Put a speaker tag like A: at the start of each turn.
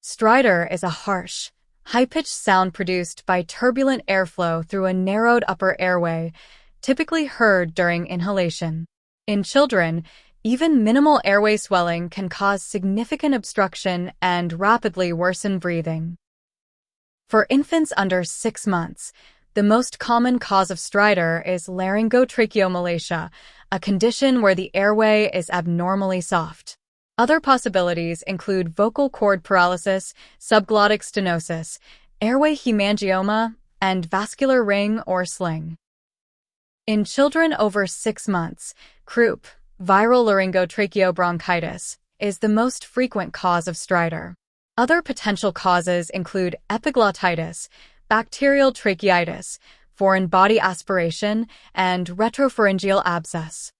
A: Stridor is a harsh, high-pitched sound produced by turbulent airflow through a narrowed upper airway, typically heard during inhalation. In children, even minimal airway swelling can cause significant obstruction and rapidly worsen breathing. For infants under 6 months, the most common cause of stridor is laryngotracheomalacia, a condition where the airway is abnormally soft. Other possibilities include vocal cord paralysis, subglottic stenosis, airway hemangioma, and vascular ring or sling. In children over 6 months, croup, viral laryngotracheobronchitis, is the most frequent cause of stridor. Other potential causes include epiglottitis, bacterial tracheitis, foreign body aspiration, and retropharyngeal abscess.